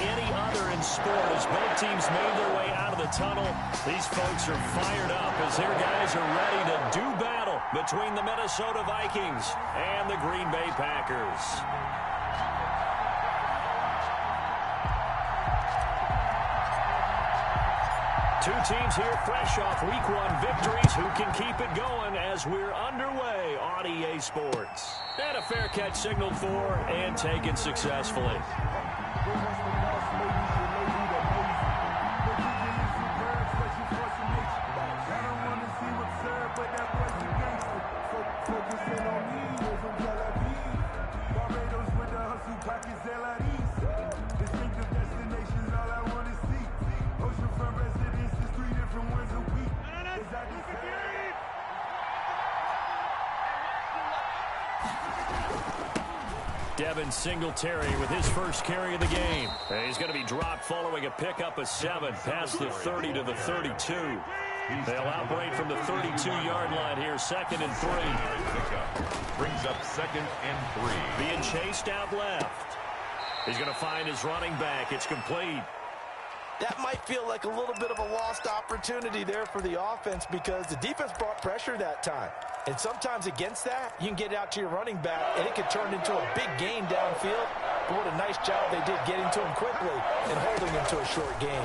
any other in sport as both teams made their way out of the tunnel. These folks are fired up as their guys are ready to do battle between the Minnesota Vikings and the Green Bay Packers. Two teams here fresh off Week 1 victories who can keep it going as we're underway on EA Sports. And a fair catch signaled for and taken successfully. Devin Singletary with his first carry of the game. And he's going to be dropped following a pickup of 7 past the 30 to the 32. They'll outbreak from the 32-yard line here, 2nd and 3. Brings up 2nd and 3. Being chased out left. He's going to find his running back. It's complete. That might feel like a little bit of a lost opportunity there for the offense because the defense brought pressure that time. And sometimes against that, you can get it out to your running back, and it could turn into a big gain downfield. But what a nice job they did getting to him quickly and holding him to a short gain.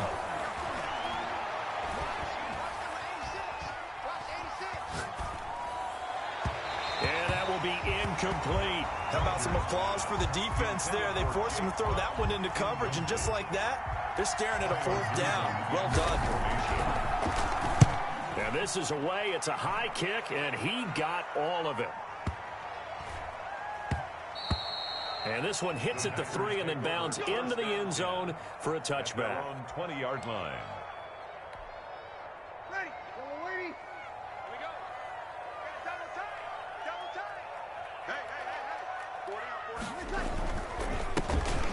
And that will be incomplete. How about some applause for the defense there? They forced him to throw that one into coverage, and just like that, they're staring at a 4th down. Well done. And this is away. It's a high kick, and he got all of it. And this one hits at the 3 and then bounds into the end zone for a touchback. On 20-yard line. Ready. Here we go. Double time. Hey.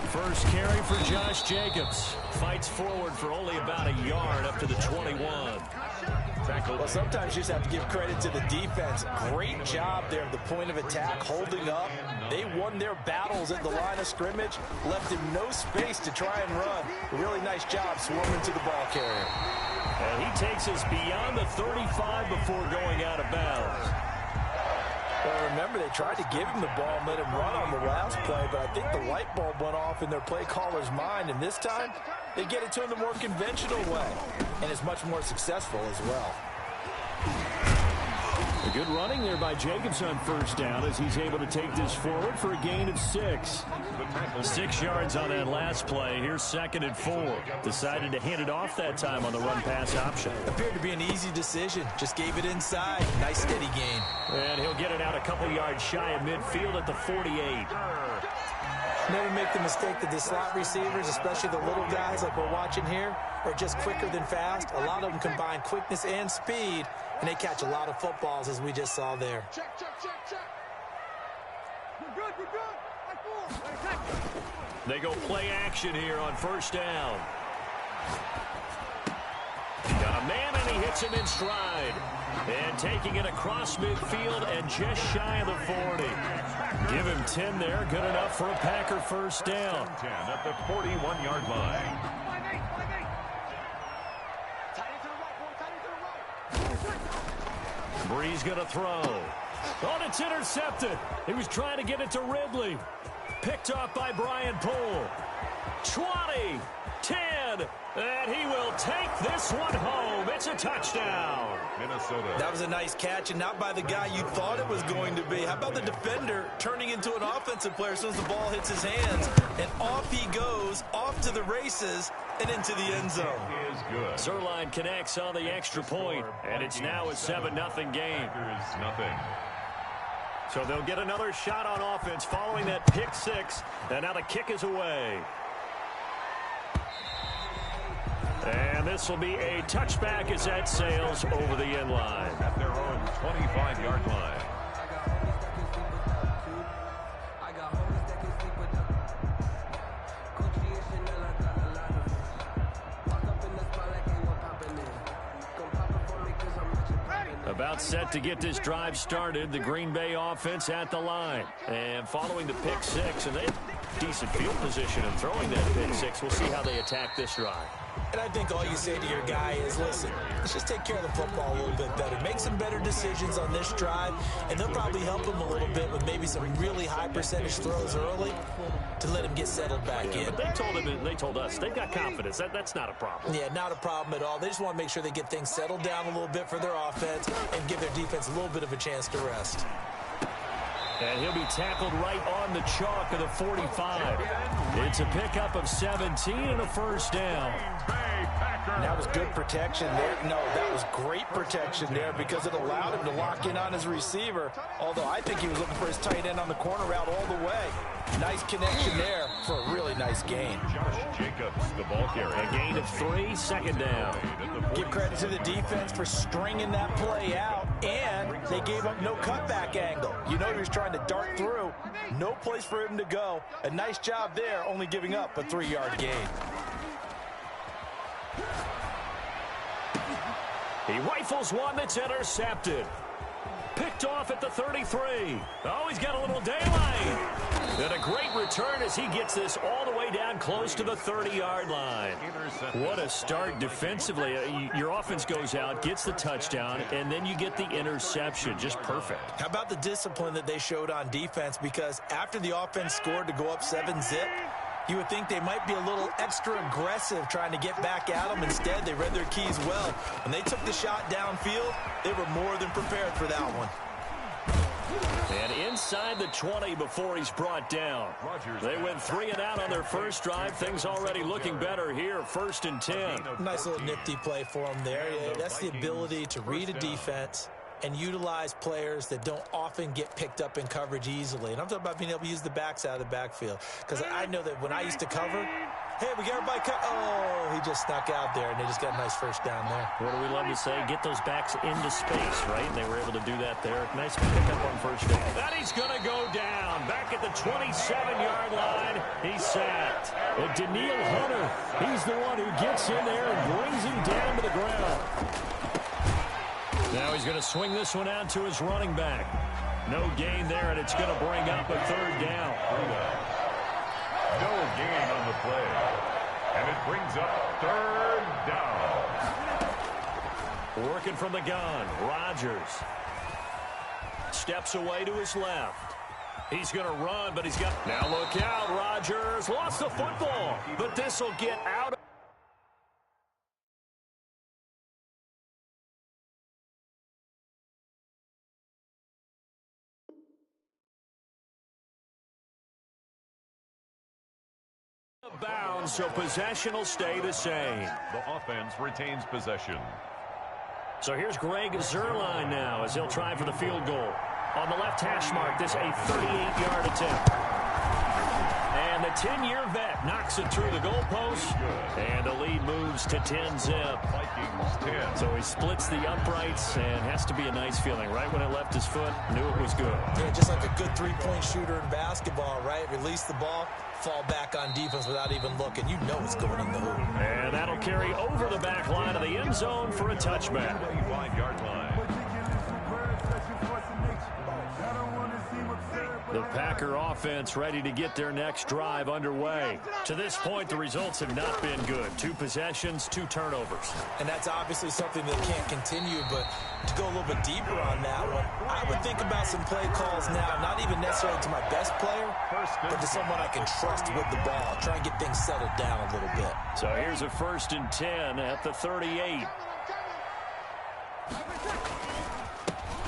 First carry for Josh Jacobs. Fights forward for only about a yard up to the 21. Well, sometimes you just have to give credit to the defense. Great job there at the point of attack, holding up. They won their battles at the line of scrimmage, left him no space to try and run. A really nice job swarming to the ball carrier. And he takes us beyond the 35 before going out of bounds. Well, remember, they tried to give him the ball and let him run on the last play, but I think the light bulb went off in their play caller's mind, and this time they get it to him the more conventional way, and it's much more successful as well. A good running there by Jacobs on first down as he's able to take this forward for a gain of 6. 6 yards on that last play. Here's 2nd and 4. Decided to hand it off that time on the run-pass option. Appeared to be an easy decision. Just gave it inside. Nice steady gain. And he'll get it out a couple yards shy of midfield at the 48. Never make the mistake that the slot receivers, especially the little guys like we're watching here, are just quicker than fast. A lot of them combine quickness and speed, and they catch a lot of footballs, as we just saw there. Check. We're good. They go play action here on first down. Got a man, and he hits him in stride. And taking it across midfield and just shy of the 40. Give him 10 there. Good enough for a Packer first down. 10 at the 41-yard line. Bree's going to throw. Oh, it's intercepted. He was trying to get it to Ridley. Picked off by Brian Poole. 20, 10, and he will take this one home. It's a touchdown. Minnesota. That was a nice catch, and not by the guy you thought it was going to be. How about the defender turning into an offensive player as soon as the ball hits his hands? And off he goes, off to the races, and into the end zone. Is good. Zerline connects on the extra point, and it's now a 7-0 game. Packers nothing. So they'll get another shot on offense following that pick 6, and now the kick is away. And this will be a touchback as that sails over the end line. At their own 25-yard line. About set to get this drive started, the Green Bay offense at the line. And following the pick 6, and decent field position and throwing that pick six. We'll see how they attack this drive. And I think all you say to your guy is, listen, let's just take care of the football a little bit better. Make some better decisions on this drive, and they'll probably help him a little bit with maybe some really high percentage throws early to let him get settled back in. But they told him, and they told us, they've got confidence. That's not a problem. Yeah, not a problem at all. They just want to make sure they get things settled down a little bit for their offense and give their defense a little bit of a chance to rest. And he'll be tackled right on the chalk of the 45. It's a pickup of 17 and a first down. And that was good protection there. No, that was great protection there because it allowed him to lock in on his receiver, although I think he was looking for his tight end on the corner route all the way. Nice connection there for a really nice gain. Josh Jacobs, the ball carrier. A gain of 3, second down. Give credit to the defense for stringing that play out, and they gave up no cutback angle. You know he was trying to dart through. No place for him to go. A nice job there, only giving up a 3-yard gain. He rifles one that's intercepted. Picked off at the 33. Oh, he's got a little daylight. And a great return as he gets this all the way down close to the 30-yard line. What a start defensively. Your offense goes out, gets the touchdown, and then you get the interception. Just perfect. How about the discipline that they showed on defense? Because after the offense scored to go up 7-zip, you would think they might be a little extra aggressive trying to get back at them. Instead, they read their keys well. When they took the shot downfield, they were more than prepared for that one. And inside the 20 before he's brought down. They went 3 and out on their first drive. Things already looking better here. 1st and 10. Nice little nifty play for them there. Yeah, that's the ability to read a defense and utilize players that don't often get picked up in coverage easily. And I'm talking about being able to use the backs out of the backfield. Because I know that when I used to cover, hey, we got everybody cut. Oh, he just snuck out there, and they just got a nice first down there. What do we love to say? Get those backs into space, right? And they were able to do that there. Nice pickup on first down. That he's going to go down. Back at the 27-yard line. He's sacked. And Daniil Hunter, he's the one who gets in there and brings him down to the ground. Now he's going to swing this one out to his running back. No gain there, and it's going to bring up a 3rd down. No gain on the play. And it brings up 3rd down. Working from the gun, Rodgers. Steps away to his left. He's going to run, but he's got... Now look out, Rodgers lost the football, but this will get out of... bounds, so possession will stay the same. The offense retains possession. So here's Greg Zuerlein now as he'll try for the field goal. On the left hash mark, this a 38-yard attempt. And the 10-year vet knocks it through the goalpost. And the lead moves to 10-zip. Vikings 10. So he splits the uprights and has to be a nice feeling. Right when it left his foot, knew it was good. Yeah, just like a good three-point shooter in basketball, right? Release the ball, fall back on defense without even looking. You know it's going in the hoop. And that'll carry over the back line of the end zone for a touchback. 25-yard line. The Packer offense ready to get their next drive underway. To this point, the results have not been good. 2 possessions, 2 turnovers. And that's obviously something that can't continue, but to go a little bit deeper on that one, I would think about some play calls now, not even necessarily to my best player, but to someone I can trust with the ball. Try and get things settled down a little bit. So here's a 1st and 10 at the 38.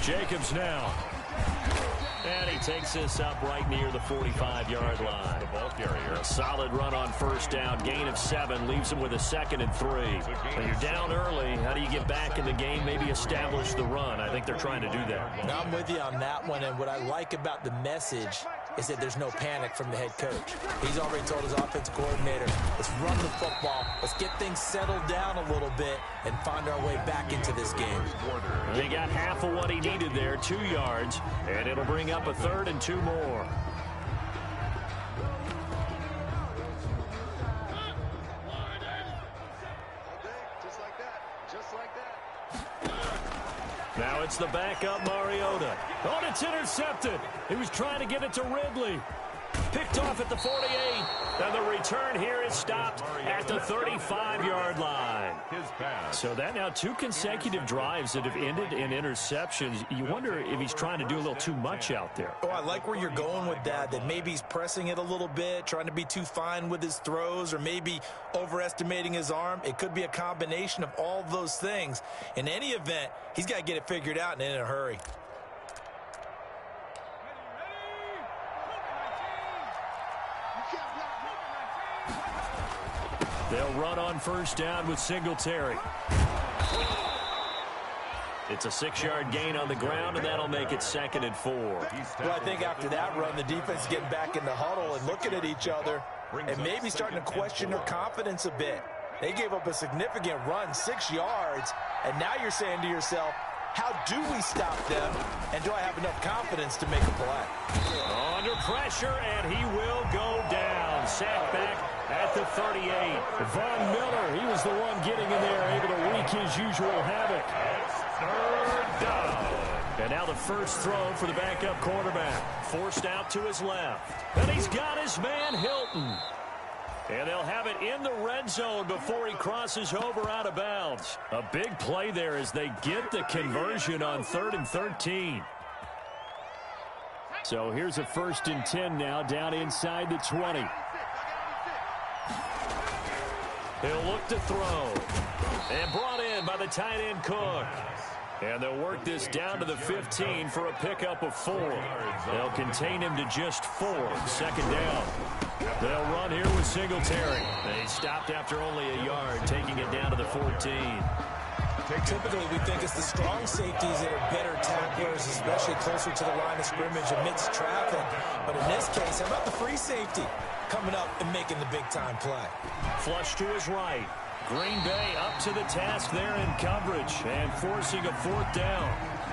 Jacobs now. And he takes this up right near the 45-yard line. The ball carrier. A solid run on first down. Gain of 7 leaves him with a 2nd and 3. When you're down early, how do you get back in the game? Maybe establish the run. I think they're trying to do that. Now I'm with you on that one, and what I like about the message is that there's no panic from the head coach. He's already told his offensive coordinator, let's run the football, let's get things settled down a little bit and find our way back into this game. They got half of what he needed there, 2 yards, and it'll bring up a 3rd and 2 more. Now it's the backup Mariota. Oh, it's intercepted. He was trying to get it to Ridley. Picked off at the 48. And the return here is stopped at the 35-yard line. His pass. So that now 2 consecutive drives that have ended in interceptions. You wonder if he's trying to do a little too much out there. Oh, I like where you're going with that maybe he's pressing it a little bit, trying to be too fine with his throws, or maybe overestimating his arm. It could be a combination of all those things. In any event, he's got to get it figured out and in a hurry. They'll run on first down with Singletary. It's a 6-yard gain on the ground, and that'll make it 2nd and 4. Well, I think after that run, the defense is getting back in the huddle and looking at each other and maybe starting to question their confidence a bit. They gave up a significant run, 6 yards, and now you're saying to yourself, how do we stop them, and do I have enough confidence to make a play? Under pressure, and he will go down. Sacked back at the 38. Von Miller, he was the one getting in there, able to wreak his usual havoc. Third down. And now the first throw for the backup quarterback. Forced out to his left. And he's got his man Hilton. And they'll have it in the red zone before he crosses over out of bounds. A big play there as they get the conversion on 3rd and 13. So here's a 1st and 10 now down inside the 20. He'll look to throw. And brought in by the tight end Cook. And they'll work this down to the 15 for a pickup of 4. They'll contain him to just 4. 2nd down. They'll run here with Singletary. They stopped after only a yard, taking it down to the 14. Typically, we think it's the strong safeties that are better tacklers, especially closer to the line of scrimmage amidst traffic. But in this case, how about the free safety coming up and making the big-time play? Flush to his right. Green Bay up to the task there in coverage and forcing a 4th down.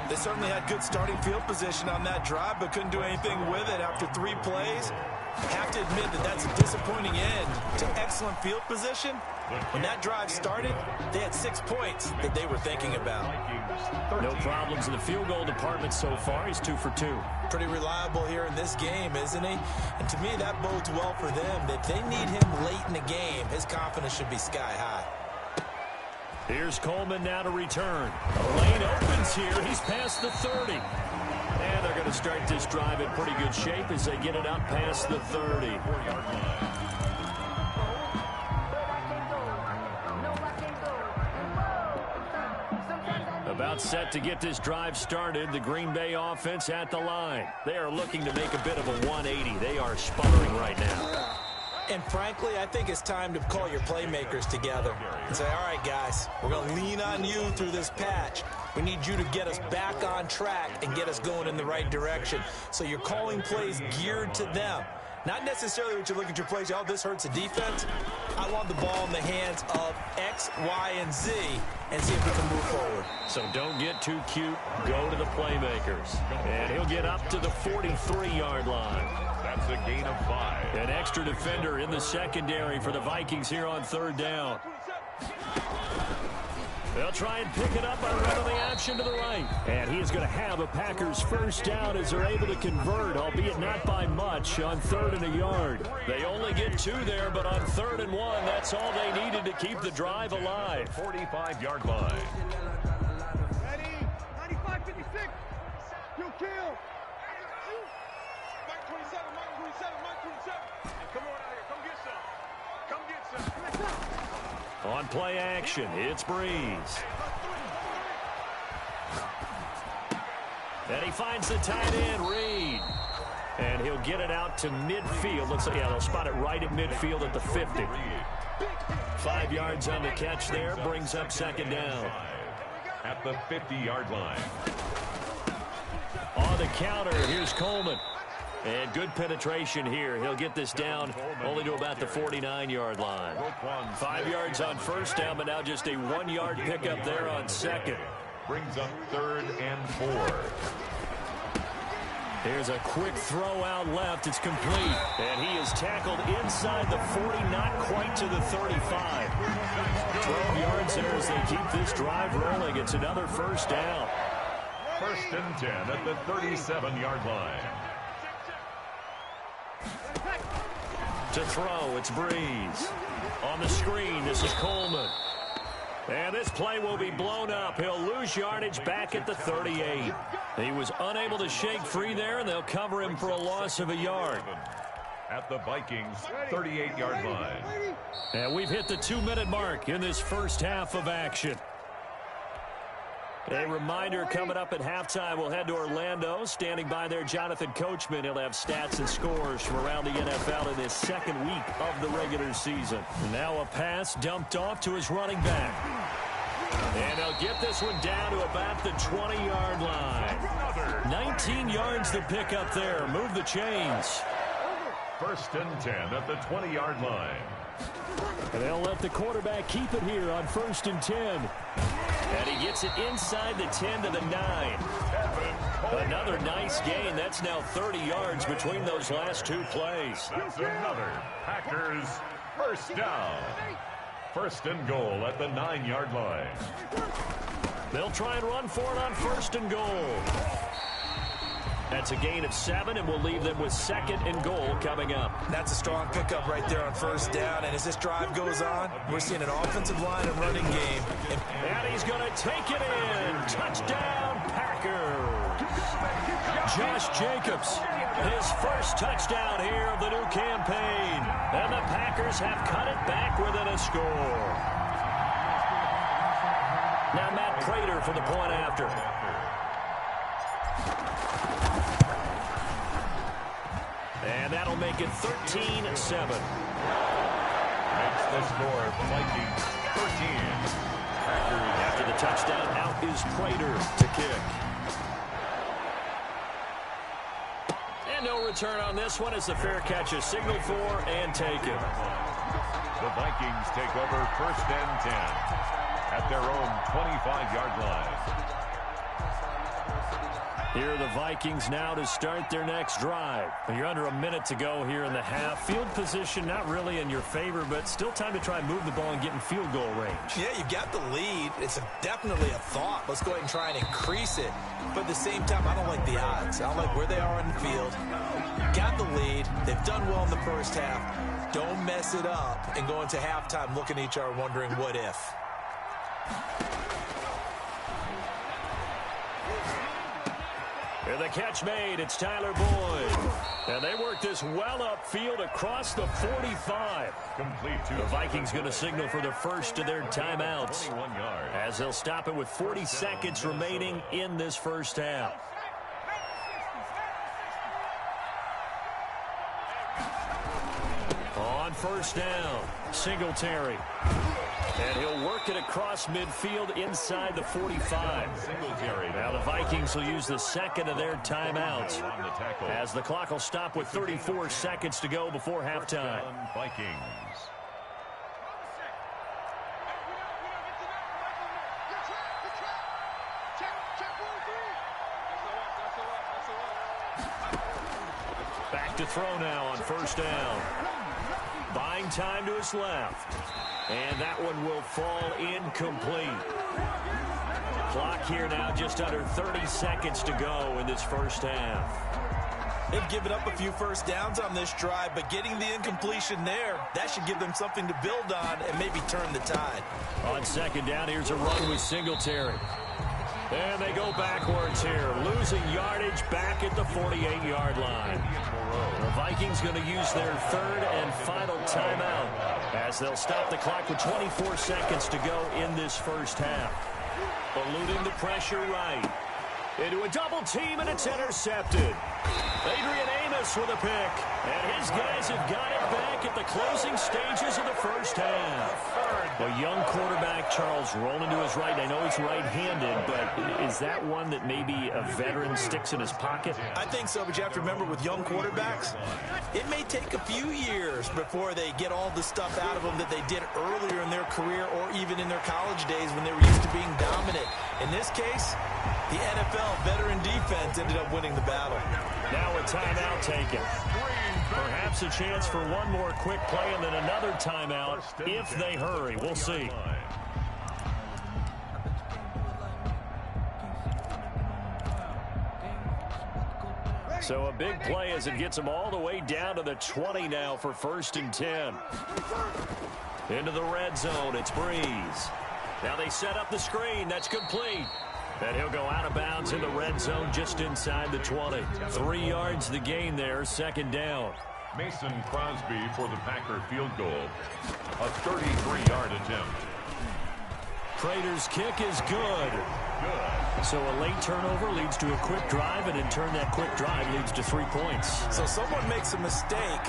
They certainly had good starting field position on that drive, but couldn't do anything with it after 3 plays. Have to admit that that's a disappointing end to excellent field position. When that drive started, they had 6 points that they were thinking about. No problems in the field goal department so far. He's 2 for 2. Pretty reliable here in this game, isn't he? And to me, that bodes well for them. If they need him late in the game, his confidence should be sky high. Here's Coleman now to return. The lane opens here. He's past the 30. And they're going to start this drive in pretty good shape as they get it out past the 30. About set to get this drive started. The Green Bay offense at the line. They are looking to make a bit of a 180. They are sputtering right now. And frankly, I think it's time to call your playmakers together and say, all right, guys, we're going to lean on you through this patch. We need you to get us back on track and get us going in the right direction. So you're calling plays geared to them. Not necessarily what you look at your plays, oh, this hurts the defense. I want the ball in the hands of X, Y, and Z and see if we can move forward. So don't get too cute. Go to the playmakers. And he'll get up to the 43-yard line. That's a gain of 5. An extra defender in the secondary for the Vikings here on 3rd down. They'll try and pick it up by running the action to the right. And he is going to have a Packers first down as they're able to convert, albeit not by much, on 3rd and a yard. They only get 2 there, but on 3rd and 1, that's all they needed to keep the drive alive. 45-yard line. Ready? 95, 56. You kill. Mike 27, Mike 27, Mike 27. Hey, come on out here. Come get some. Come get some. On play action, it's Breeze. And he finds the tight end, Reed. And he'll get it out to midfield. Looks like, yeah, they'll spot it right at midfield at the 50. 5 yards on the catch there, brings up 2nd down. At the 50-yard line. On the counter, here's Coleman. And good penetration here. He'll get this down only to about the 49-yard line. 5 yards on first down, but now just a 1-yard pickup there on 2nd. Brings up 3rd and 4. Here's a quick throw out left. It's complete. And he is tackled inside the 40, not quite to the 35. 12 yards there as they keep this drive rolling. It's another first down. 1st and 10 at the 37-yard line. To throw, it's Breeze. On the screen, this is Coleman. And this play will be blown up. He'll lose yardage back at the 38. He was unable to shake free there, and they'll cover him for a loss of a yard. At the Vikings' 38-yard line. And we've hit the 2-minute mark in this first half of action. A reminder coming up at halftime, we'll head to Orlando. Standing by there, Jonathan Coachman. He'll have stats and scores from around the NFL in this second week of the regular season. Now a pass dumped off to his running back. And they'll get this one down to about the 20-yard line. 19 yards to pick up there. Move the chains. 1st and 10 at the 20-yard line. And they'll let the quarterback keep it here on 1st and 10. And he gets it inside the 10 to the 9. Another nice gain. That's now 30 yards between those last two plays. That's another Packers first down. 1st and goal at the 9-yard line. They'll try and run for it on 1st and goal. That's a gain of 7, and we'll leave them with 2nd and goal coming up. That's a strong pickup right there on 1st down. And as this drive goes on, we're seeing an offensive line and running game. And he's going to take it in. Touchdown, Packers. Josh Jacobs, his first touchdown here of the new campaign. And the Packers have cut it back within a score. Now Matt Prater for the point after. And that'll make it 13-7. Makes the score Vikings 13. Packers. After the touchdown, out is Prater to kick. And no return on this one. It's a fair catch, a signal for and taken. The Vikings take over 1st and 10 at their own 25-yard line. Here are the Vikings now to start their next drive. You're under a minute to go here in the half. Field position not really in your favor, but still time to try and move the ball and get in field goal range. Yeah, you've got the lead. It's definitely a thought. Let's go ahead and try and increase it. But at the same time, I don't like the odds. I don't like where they are on the field. Got the lead. They've done well in the first half. Don't mess it up and go into halftime looking at each other wondering what if. And the catch made. It's Tyler Boyd. And they work this well upfield across the 45. Complete to the Vikings going to signal for the first of their timeouts 21 yards. as they'll stop it with 40 seconds remaining in this first half. On 1st down, Singletary. And he'll work it across midfield inside the 45. Now the Vikings will use the second of their timeouts as the clock will stop with 34 seconds to go before halftime. Vikings. Back to throw now on 1st down. Buying time to his left. And that one will fall incomplete. Clock here now just under 30 seconds to go in this first half. They've given up a few first downs on this drive, but getting the incompletion there, that should give them something to build on and maybe turn the tide. On 2nd down, here's a run with Singletary. And they go backwards here, losing yardage back at the 48-yard line. The Vikings going to use their 3rd and final timeout as they'll stop the clock with 24 seconds to go in this first half. Eluding the pressure right. Into a double team, and it's intercepted. Adrian Amos with a pick. And his guys have got it back at the closing stages of the first half. A young quarterback, Charles, rolling to his right. I know he's right-handed, but is that one that maybe a veteran sticks in his pocket? I think so, but you have to remember with young quarterbacks, it may take a few years before they get all the stuff out of them that they did earlier in their career or even in their college days when they were used to being dominant. In this case, the NFL veteran defense ended up winning the battle. Now a timeout taken. Perhaps a chance for one more quick play and then another timeout if they hurry. We'll see. So a big play as it gets them all the way down to the 20 now for 1st and 10. Into the red zone, it's Breeze. Now they set up the screen. That's complete. And he'll go out of bounds in the red zone just inside the 20. 3 yards the gain there, 2nd down. Mason Crosby for the Packer field goal. A 33-yard attempt. Prater's kick is good. So a late turnover leads to a quick drive, and in turn that quick drive leads to 3 points. So someone makes a mistake,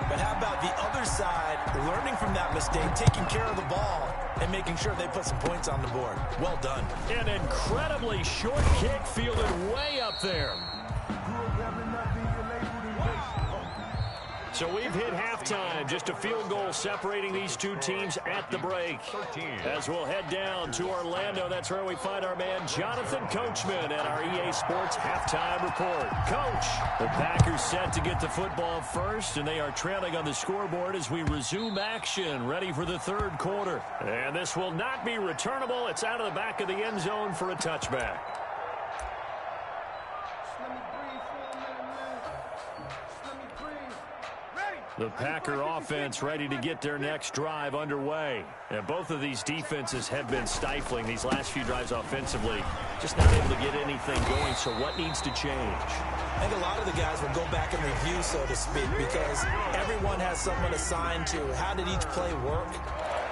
but how about the other side learning from that mistake, taking care of the ball, and making sure they put some points on the board? Well done. An incredibly short kick fielded way up there. So we've hit halftime. Just a field goal separating these two teams at the break. As we'll head down to Orlando, that's where we find our man Jonathan Coachman at our EA Sports Halftime Report. Coach, the Packers set to get the football first, and they are trailing on the scoreboard as we resume action, ready for the 3rd quarter. And this will not be returnable. It's out of the back of the end zone for a touchback. The Packer offense ready to get their next drive underway. And both of these defenses have been stifling these last few drives offensively. Just not able to get anything going, so what needs to change? I think a lot of the guys will go back and review, so to speak, because everyone has someone assigned to how did each play work.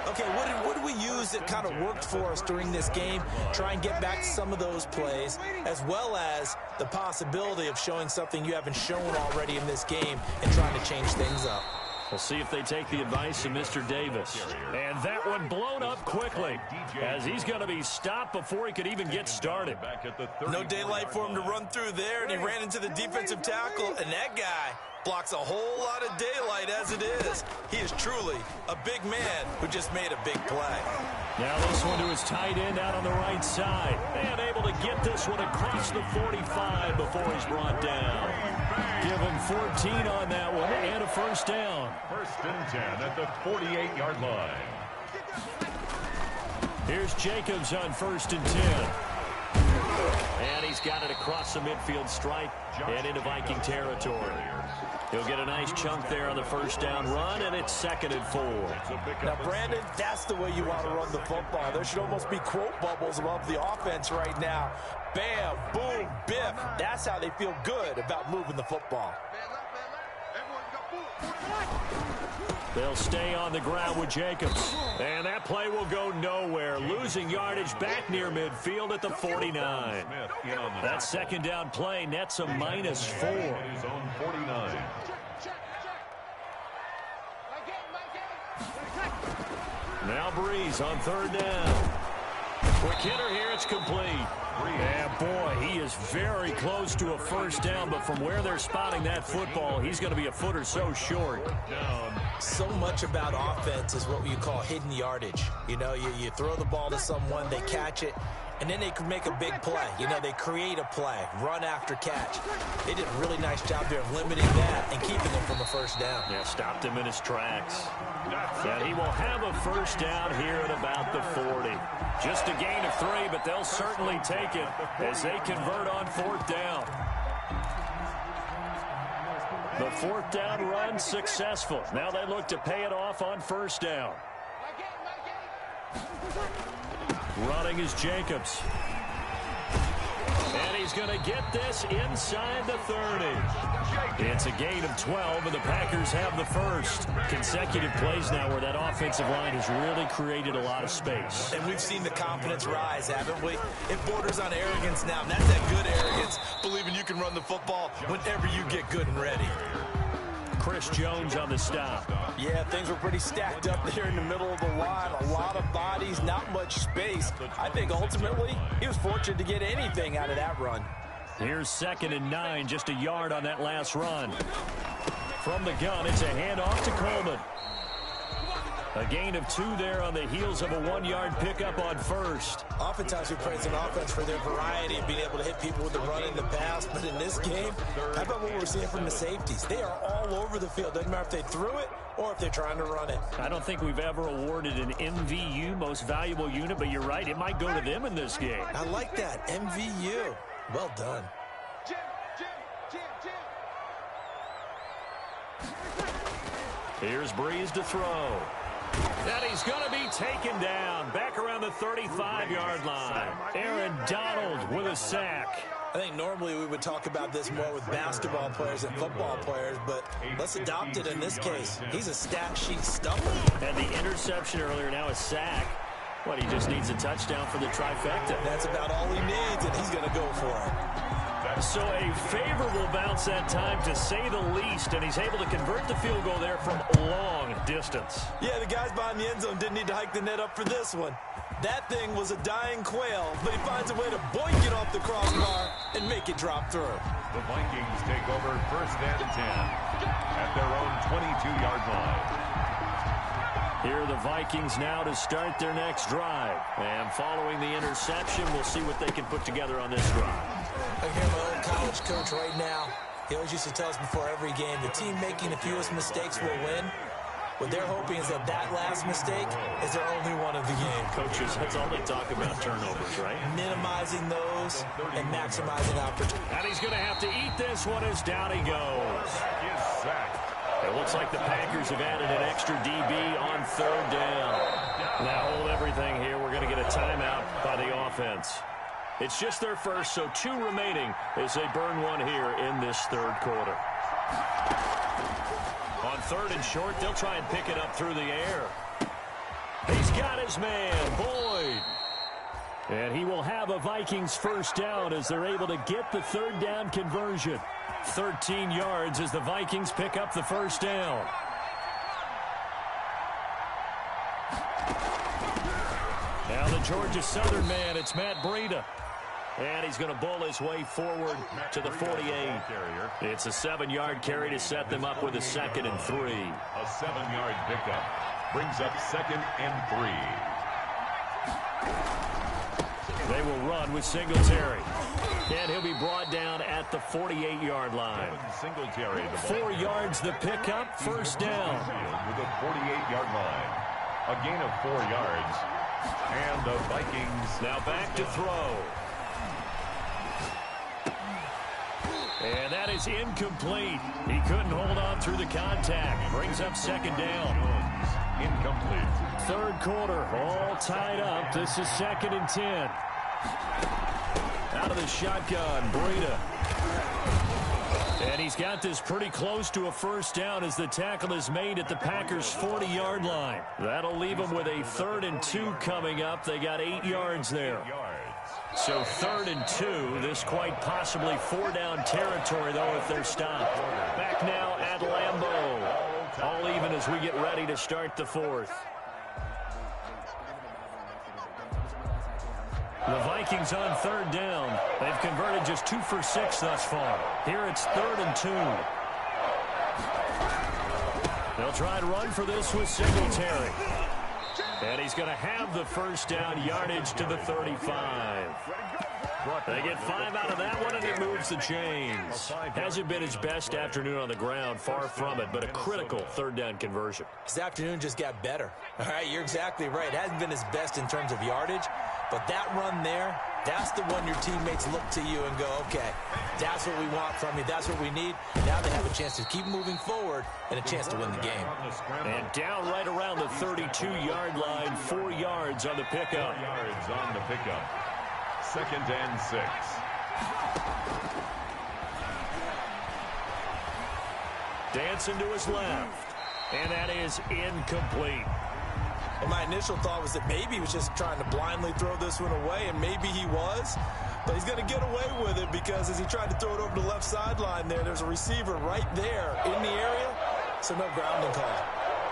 Okay, what did we use that kind of worked for us during this game? Try and get back to some of those plays, as well as the possibility of showing something you haven't shown already in this game and trying to change things up. We'll see if they take the advice of Mr. Davis. And that one blown up quickly as he's going to be stopped before he could even get started. No daylight for him to run through there, and he ran into the defensive tackle, and that guy blocks a whole lot of daylight as it is. He is truly a big man who just made a big play. Now this one to his tight end out on the right side. And able to get this one across the 45 before he's brought down. Give him 14 on that one and a 1st down. 1st and 10 at the 48-yard line. Here's Jacobs on 1st and 10. And he's got it across the midfield stripe and into Viking territory. He'll get a nice chunk there on the 1st down run, and it's 2nd and 4. Now, Brandon, that's the way you want to run the football. There should almost be quote bubbles above the offense right now. Bam, boom, biff. That's how they feel good about moving the football. They'll stay on the ground with Jacobs. And that play will go nowhere. Losing yardage back near midfield at the 49. That 2nd down play nets a -4. Now Breeze on 3rd down. Quick hitter here, it's complete. And boy, he is very close to a 1st down, but from where they're spotting that football, he's going to be a foot or so short. So much about offense is what you call hidden yardage. You know, you throw the ball to someone, they catch it, and then they can make a big play. You know, they create a play, run after catch. They did a really nice job there of limiting that and keeping him from a 1st down. Yeah, stopped him in his tracks. And he will have a 1st down here at about the 40. Just a gain of 3, but they'll certainly take it as they convert on 4th down. The 4th down run successful. Now they look to pay it off on 1st down. Running is Jacobs. And he's going to get this inside the 30. It's a gain of 12, and the Packers have the 1st. Consecutive plays now where that offensive line has really created a lot of space. And we've seen the confidence rise, haven't we? It borders on arrogance now, and that's that good arrogance, believing you can run the football whenever you get good and ready. Chris Jones on the stop. Yeah, things were pretty stacked up there in the middle of the line. A lot of bodies, not much space. I think ultimately he was fortunate to get anything out of that run. Here's 2nd and 9, just a yard on that last run. From the gun, it's a handoff to Coleman. A gain of 2 there on the heels of a 1-yard pickup on 1st. Oftentimes we praise an offense for their variety of being able to hit people with the run in the pass, but in this game, how about what we're seeing from the safeties? They are all over the field. Doesn't matter if they threw it or if they're trying to run it. I don't think we've ever awarded an MVU, most valuable unit, but you're right, it might go to them in this game. I like that, MVU. Well done. Here's Breeze to throw. And he's going to be taken down back around the 35-yard line. Aaron Donald with a sack. I think normally we would talk about this more with basketball players and football players, but let's adopt it in this case. He's a stat sheet stuffer. And the interception earlier, now a sack. What, he just needs a touchdown for the trifecta. That's about all he needs, and he's going to go for it. So a favorable bounce that time, to say the least, and he's able to convert the field goal there from a long distance. Yeah, the guys behind the end zone didn't need to hike the net up for this one. That thing was a dying quail, but he finds a way to boink it off the crossbar and make it drop through. The Vikings take over 1st and 10 at their own 22-yard line. Here are the Vikings now to start their next drive. And following the interception, we'll see what they can put together on this drive. I hear my old college coach right now. He always used to tell us before every game, the team making the fewest mistakes will win. What they're hoping is that last mistake is their only one of the game. Coaches, that's all they talk about, turnovers, right? Minimizing those and maximizing opportunity. And he's going to have to eat this one as down he goes. It looks like the Packers have added an extra DB on 3rd down. Now hold everything here. We're going to get a timeout by the offense. It's just their first, so 2 remaining as they burn one here in this 3rd quarter. On 3rd and short, they'll try and pick it up through the air. He's got his man, Boyd. And he will have a Vikings 1st down as they're able to get the 3rd down conversion. 13 yards as the Vikings pick up the 1st down. Now the Georgia Southern man, it's Matt Breida. And he's going to bull his way forward to the 48. It's a 7-yard carry to set them up with a 2nd and 3. A 7-yard pickup brings up 2nd and 3. They will run with Singletary. And he'll be brought down at the 48-yard line. Singletary. 4 yards the pickup, 1st down. With a 48-yard line. A gain of 4 yards. And the Vikings now back to throw. And that is incomplete. He couldn't hold on through the contact. Brings up 2nd down. Incomplete. 3rd quarter, all tied up. This is 2nd and 10. Out of the shotgun, Breida. And he's got this pretty close to a 1st down as the tackle is made at the Packers' 40-yard line. That'll leave them with a 3rd and 2 coming up. They got 8 yards there. So 3rd and 2, this quite possibly 4-down territory, though, if they're stopped. Back now at Lambeau. All even as we get ready to start the 4th. The Vikings on 3rd down. They've converted just 2 for 6 thus far. Here it's 3rd and 2. They'll try to run for this with Singletary. And he's going to have the 1st down, yardage to the 35. They get 5 out of that one, and it moves the chains. Hasn't been his best afternoon on the ground, far from it, but a critical 3rd down conversion. His afternoon just got better. All right, you're exactly right. It hasn't been his best in terms of yardage, but that run there, that's the one your teammates look to you and go, okay, that's what we want from you. That's what we need. Now they have a chance to keep moving forward and a chance to win the game. And down right around the 32-yard line, 4 yards on the pickup. 4 yards on the pickup. 2nd and 6. Dancing to his left. And that is incomplete. And my initial thought was that maybe he was just trying to blindly throw this one away, and maybe he was. But he's going to get away with it because as he tried to throw it over the left sideline there's a receiver right there in the area, so no grounding call.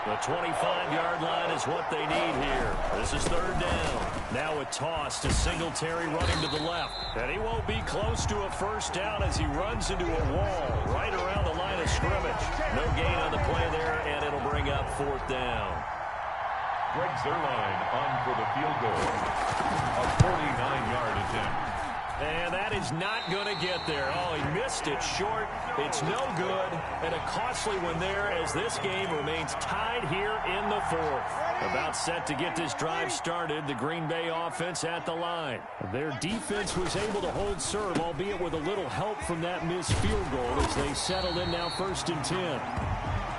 The 25-yard line is what they need here. This is 3rd down. Now a toss to Singletary running to the left. And he won't be close to a 1st down as he runs into a wall right around the line of scrimmage. No gain on the play there, and it'll bring up 4th down. Greg Zuerlein on for the field goal. A 49-yard attempt. And that is not going to get there. Oh, he missed it short. It's no good. And a costly one there as this game remains tied here in the 4th. About set to get this drive started, the Green Bay offense at the line. Their defense was able to hold serve, albeit with a little help from that missed field goal as they settled in now 1st and 10.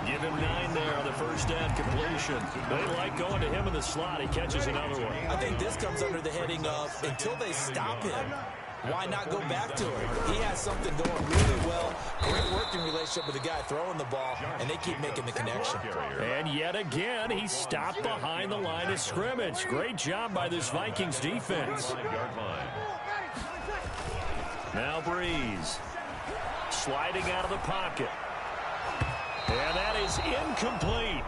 Give him 9 there on the first down completion. They like going to him in the slot. He catches another one. I think this comes under the heading of until they stop him, why not go back to him? He has something going really well. Great working relationship with the guy throwing the ball, and they keep making the connection. And yet again, he stopped behind the line of scrimmage. Great job by this Vikings defense. Now Breeze. Sliding out of the pocket. And that is incomplete.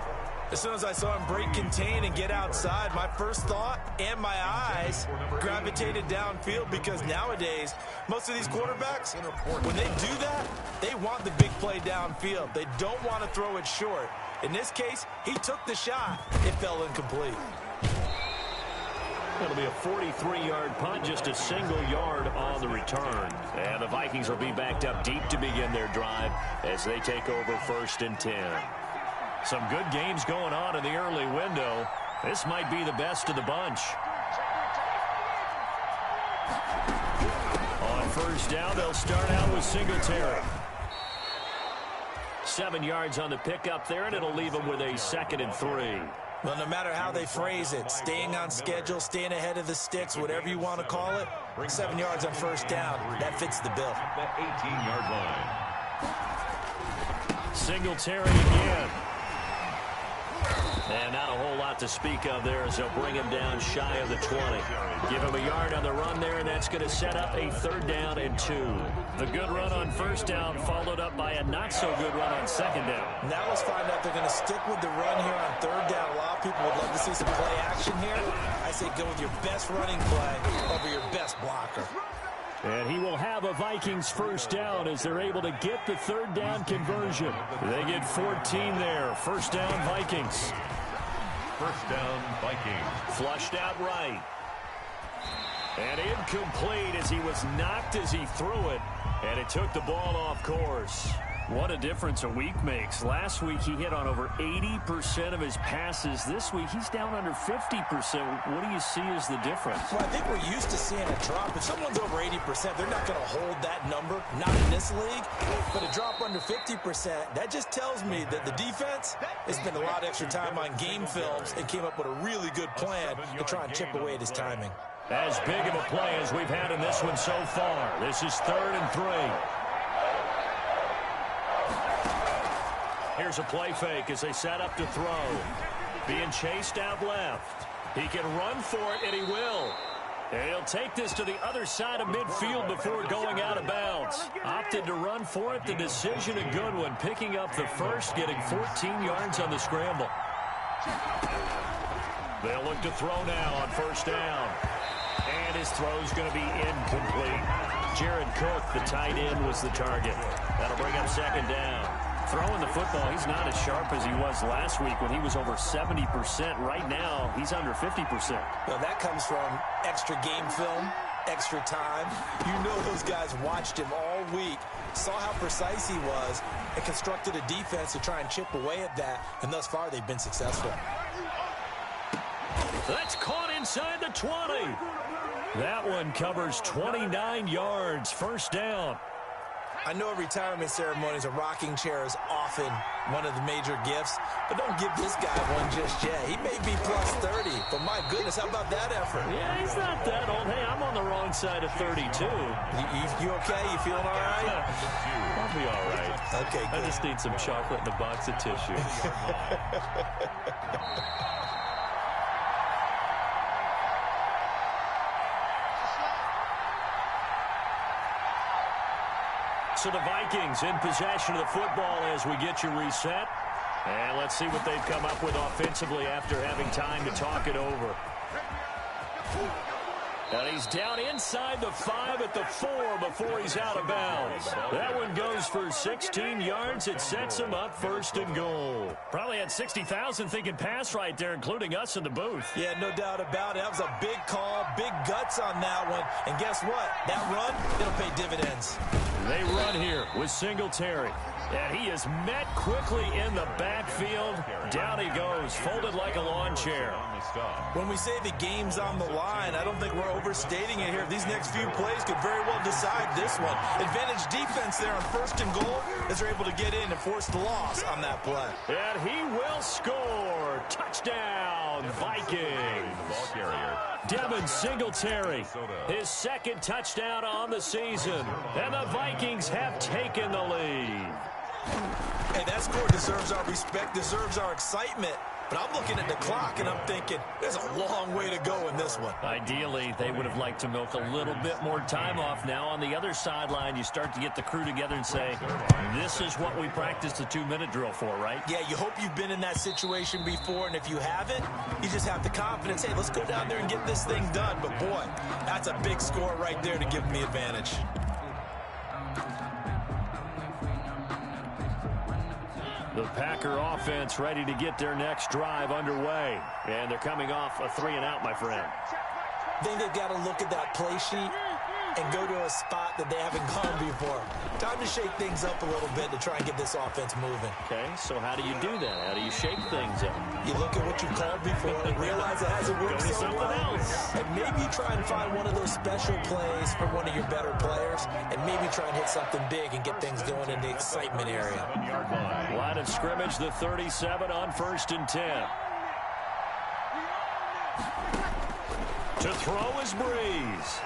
As soon as I saw him break contain and get outside, my first thought and my eyes gravitated downfield, because nowadays, most of these quarterbacks, when they do that, they want the big play downfield. They don't want to throw it short. In this case, he took the shot. It fell incomplete. It'll be a 43-yard punt, just a single yard on the return. And the Vikings will be backed up deep to begin their drive as they take over 1st and 10. Some good games going on in the early window. This might be the best of the bunch. On 1st down, they'll start out with Singletary. 7 yards on the pickup there, and it'll leave them with a 2nd and 3. Well, no matter how they phrase it, staying on schedule, staying ahead of the sticks, whatever you want to call it, 7 yards on 1st down, that fits the bill. That 18-yard line. Singletary again. And not a whole lot to speak of there as they'll bring him down shy of the 20. Give him a yard on the run there, and that's going to set up a 3rd down and 2. The good run on 1st down followed up by a not-so-good run on 2nd down. Now let's find out if they're going to stick with the run here on 3rd down. A lot of people would love to see some play action here. I say go with your best running play over your best blocker. And he will have a Vikings 1st down as they're able to get the 3rd down conversion. They get 14 there. 1st down, Vikings. 1st down, Vikings. Flushed out right. And incomplete as he was knocked as he threw it. And it took the ball off course. What a difference a week makes. Last week he hit on over 80% of his passes. This week he's down under 50%. What do you see as the difference? Well, I think we're used to seeing a drop. If someone's over 80%, they're not going to hold that number. Not in this league. But a drop under 50%, that just tells me that the defense has spent a lot of extra time on game films and came up with a really good plan to try and chip away at his timing. As big of a play as we've had in this one so far. This is 3rd and 3. Here's a play fake as they set up to throw. Being chased out left. He can run for it, and he will. And he'll take this to the other side of midfield before going out of bounds. Opted to run for it. The decision a good one. Picking up the first, getting 14 yards on the scramble. They'll look to throw now on 1st down. And his throw's going to be incomplete. Jared Cook, the tight end, was the target. That'll bring up 2nd down. Throwing the football, he's not as sharp as he was last week when he was over 70%. Right now, he's under 50%. Well, that comes from extra game film, extra time. You know those guys watched him all week, saw how precise he was, and constructed a defense to try and chip away at that. And thus far, they've been successful. That's caught inside the 20. That one covers 29 yards. 1st down. I know retirement ceremonies, a rocking chair is often one of the major gifts, but don't give this guy one just yet. He may be plus 30, but my goodness, how about that effort? Yeah, he's not that old. Hey, I'm on the wrong side of 32. You okay? You feeling all right? I'll be all right. Okay, good. I just need some chocolate and a box of tissue. So the Vikings in possession of the football as we get you reset. And let's see what they've come up with offensively after having time to talk it over. And he's down inside the 5 at the 4 before he's out of bounds. That one goes for 16 yards. It sets him up 1st and goal. Probably had 60,000 thinking pass right there, including us in the booth. Yeah, no doubt about it. That was a big call, big guts on that one. And guess what? That run, it'll pay dividends. They run here with Singletary. And he is met quickly in the backfield. Down he goes, folded like a lawn chair. When we say the game's on the line, I don't think we're overstating it here. These next few plays could very well decide this one. Advantage defense there on 1st and goal as they're able to get in and force the loss on that play. And he will score. Touchdown, Vikings. Ball carrier. Devin Singletary, his 2nd touchdown on the season. And the Vikings have taken the lead. Hey, that score deserves our respect, deserves our excitement. But I'm looking at the clock, and I'm thinking, there's a long way to go in this one. Ideally, they would have liked to milk a little bit more time off. Now, on the other sideline, you start to get the crew together and say, this is what we practiced the 2-minute drill for, right? Yeah, you hope you've been in that situation before, and if you haven't, you just have the confidence, hey, let's go down there and get this thing done. But, boy, that's a big score right there to give them the advantage. The Packer offense ready to get their next drive underway. And they're coming off a 3-and-out, my friend. I think they've got to look at that play sheet and go to a spot that they haven't gone before. Time to shake things up a little bit to try and get this offense moving. Okay, so how do you do that? How do you shake things up? You look at what you called before and realize it hasn't worked so well. And maybe you try and find one of those special plays for one of your better players and maybe try and hit something big and get things going in the excitement area. Line of scrimmage, the 37 on 1st and 10. To throw is Breeze.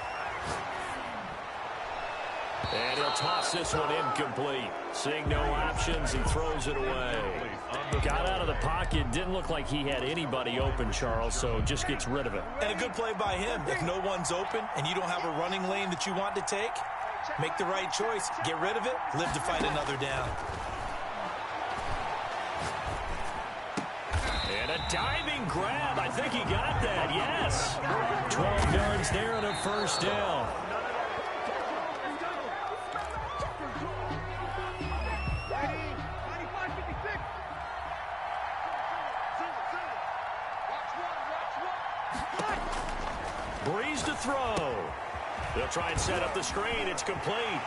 And he'll toss this one incomplete. Seeing no options, he throws it away. Got out of the pocket. Didn't look like he had anybody open, Charles, so just gets rid of it. And a good play by him. If no one's open and you don't have a running lane that you want to take, make the right choice. Get rid of it. Live to fight another down. And a diving grab. I think he got that, yes. 12 yards there on a 1st down. Breeze to throw. They'll try and set up the screen. It's complete.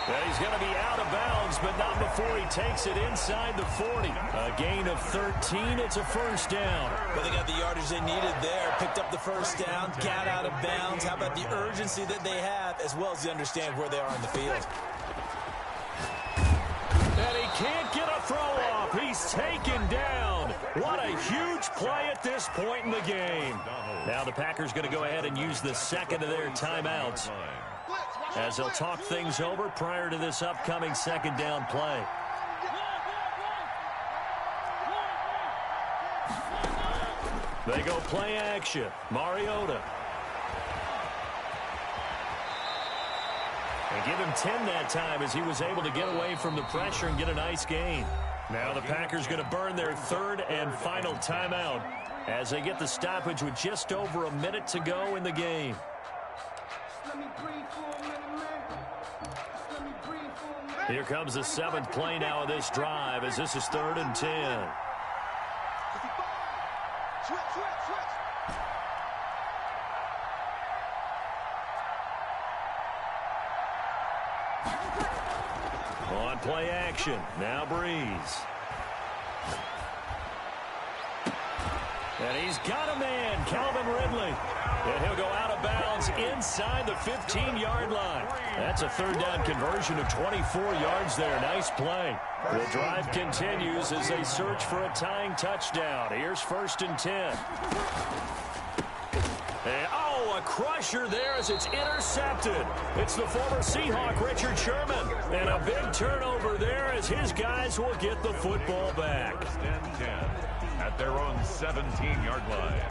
And he's going to be out of bounds, but not before he takes it inside the 40. A gain of 13. It's a 1st down. But they got the yardage they needed there. Picked up the 1st down. Got out of bounds. How about the urgency that they have, as well as they understand where they are in the field. And he can't get a throw off. He's taken down. What a huge play at this point in the game. Now the Packers going to go ahead and use the 2nd of their timeouts as they'll talk things over prior to this upcoming 2nd down play. They go play action. Mariota. And give him 10 that time as he was able to get away from the pressure and get a nice gain. Now the Packers going to burn their 3rd and final timeout as they get the stoppage with just over a minute to go in the game. Here comes the 7th play now of this drive as this is 3rd and 10. On play action, now Breeze. And he's got a man, Calvin Ridley. And he'll go out of bounds inside the 15-yard line. That's a 3rd down conversion of 24 yards there. Nice play. The drive continues as they search for a tying touchdown. Here's 1st and 10. And, a crusher there as it's intercepted. It's the former Seahawk, Richard Sherman. And a big turnover there as his guys will get the football back. 10 at their own 17-yard line.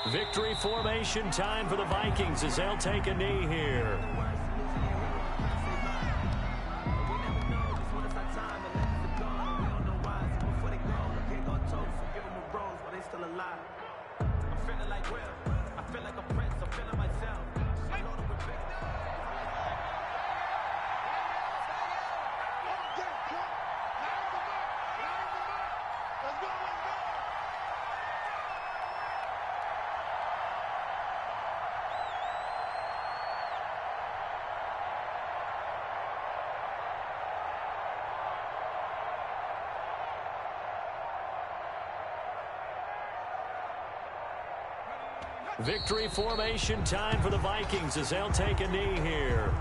Victory formation time for the Vikings as they'll take a knee here. Victory formation time for the Vikings as they'll take a knee here.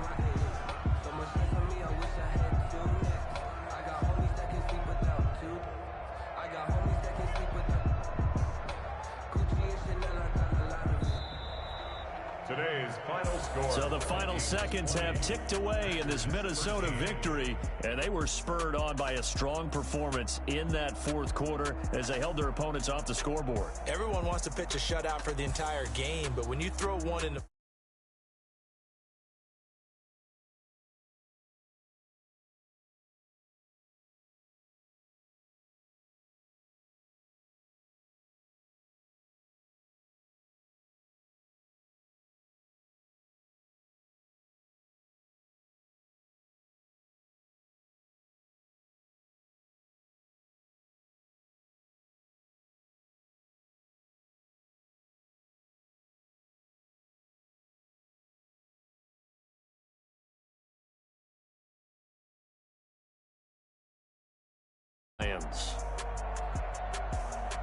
Today's final score. So the final seconds have ticked away in this Minnesota victory, and they were spurred on by a strong performance in that fourth quarter as they held their opponents off the scoreboard. Everyone wants to pitch a shutout for the entire game, but when you throw one in the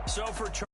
So for